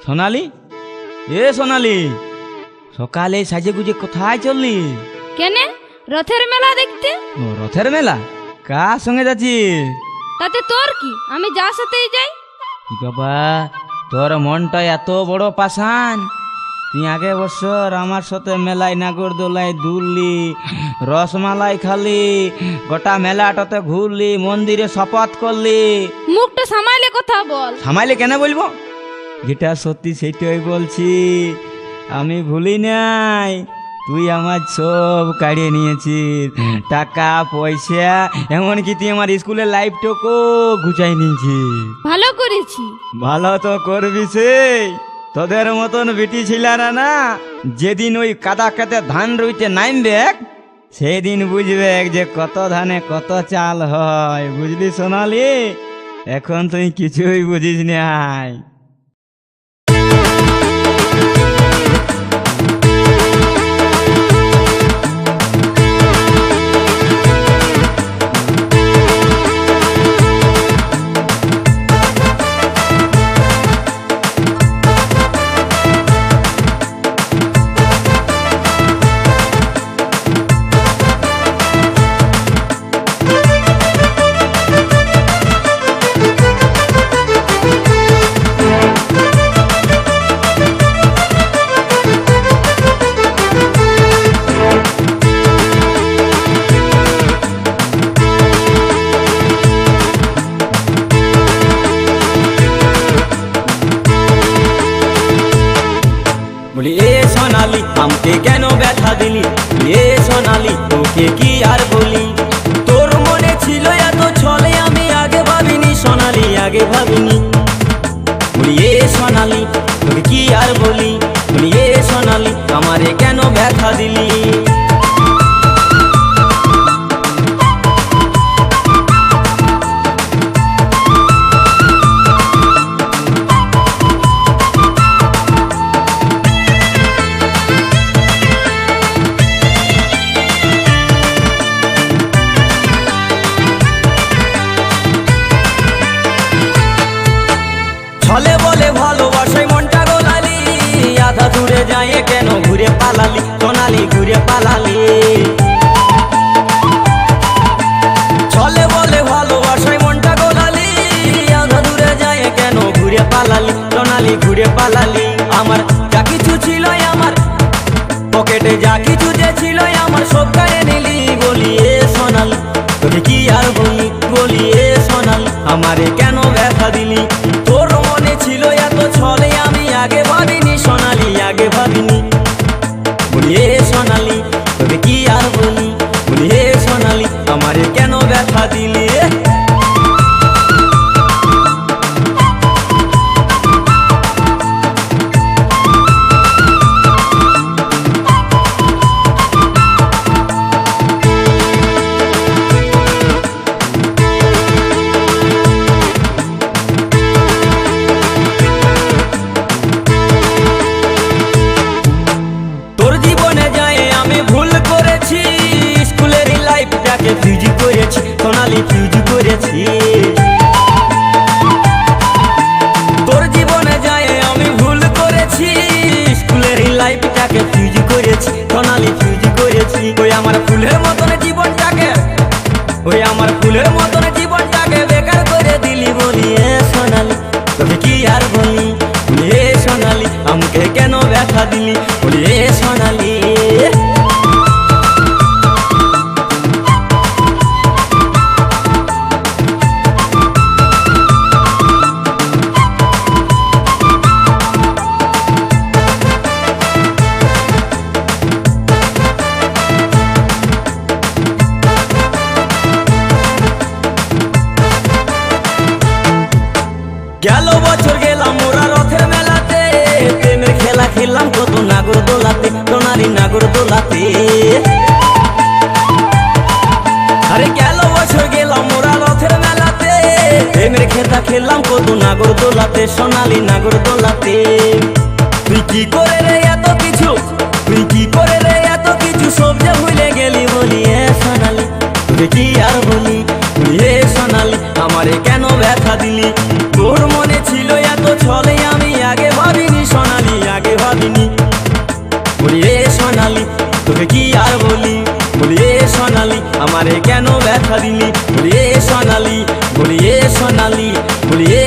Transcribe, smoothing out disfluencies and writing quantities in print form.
সোনালি, এ সোনালি, সকালে সাজে গুজে কোথায় চললি? কেনে? রথের মেলা দেখতে। ও, রথের মেলা? কার সঙ্গে যাচ্ছিস? তাতে তোর কি, আমি যার সাথেই যাই। কি বাবা, তোর মনটা এত বড় পাষাণ। তুই আগে বছর আমার সাথে মেলায় নাগরদোলায় দুললি, রসমালাই খালি, গোটা মেলাটাতে ঘুরলি, মন্দিরে শপথ করলি। মুখটা সামাইলে কথা বল। সামাইলে কেন বলবো? যেটা সত্যি সেটাই বলছি। আমি ভুলি নাই, তুই আমার সব কাড়িয়ে নিয়েছিস, টাকা পয়সা, এমনকি তুই আমার স্কুলের লাইফটাকে ঘুচাই নিয়েছিস। ভালো করেছি। ভালো তো করবি সেই, তোদের মতন বেটি ছিলারা না, যেদিন ওই কাদা খেতে ধান রইতে নামবে সেদিন বুঝবে যে কত ধানে কত চাল হয়। বুঝলি সোনালি? এখন তুই কিছুই বুঝিস নাই। বলি এ সোনালি, আমাকে কেন ব্যথা দিলি? এ সোনালি, তোকে কি আর বলি? তোর মনে ছিল এত ছলে, আমি আগে ভাবিনি সোনালি, আগে ভাবিনি। বলি এ সোনালি, তোকে কি আর বলি? বলি এ সোনালি, আমারে কেন ব্যথা দিলি? ছলে বলে ভালোবাসায় মনটা গোলালি, আধা দূরে যায় কেন ঘুরে পালালি সোনালি, ঘুরে পালালি। ছলে বলে ভালোবাসায় মনটা গোলালি, আধা দূরে যায় কেন ঘুরে পালালি সোনালি, ঘুরে পালালি। আমার যা কিছু ছিল, আমার পকেটে যা কিছু যে ছিল, আমার সব কেড়ে নিলি। বলি এ সোনালি, তোকে কি আর বলি? বলি এ সোনালি, আমারে কেন ব্যথা দিলি? তোর মনে ছিল এত ছলে, আমি আগে ভাবিনি সোনালি, আগে ভাবিনি। বলি এ সোনালি, তোকে কি আর বলি? বলি এ সোনালি, আমারে কেন ব্যথা দিলি? ফিউজ করেছি সোনালি, ফিউজ করেছি। তোর জীবনে যায় আমি ভুল করেছি, স্কুলের লাইফটাকে ফিউজ করেছি সোনালি, ফিউজ করেছি। ওই আমার ফুলের মতন জীবনটাকে, ওই আমার ফুলের মতন জীবনটাকে বেকার করে দিলি। বলি এ সোনালি, তোকে কি আর বলি? বলি এ সোনালি, আমাকে কেন ব্যথা দিলি? বলি এ সোনালি। গেল বছর গেলাম মোরা রথের মেলাতে, প্রেমের খেলা খেললাম কত নাগরদোলাতে সোনালি, নাগরদোলাতে। আরে গেল বছর গেলাম মোরা রথের মেলাতে, প্রেমের খেলা খেললাম কত নাগরদোলাতে সোনালি, নাগরদোলাতে। তুই কি করে রে এত কিছু, তুই কি করে রে এত কিছু, সব যে ভুলে গেলি। বলি এ সোনালি, তোকে কি আর বলি? বলি এ সোনালি, আমারে কেন ব্যথা দিলি? তোর মনে ছিল এত ছলে, আমি আগে ভাবিনি পারিনি। বলি এ সোনালি তোকে কি আর বলি, বলি এ সোনালি আমারে কেন ব্যথা দিলি, বলি এ সোনালি, বলি এ সোনালি, বলি এ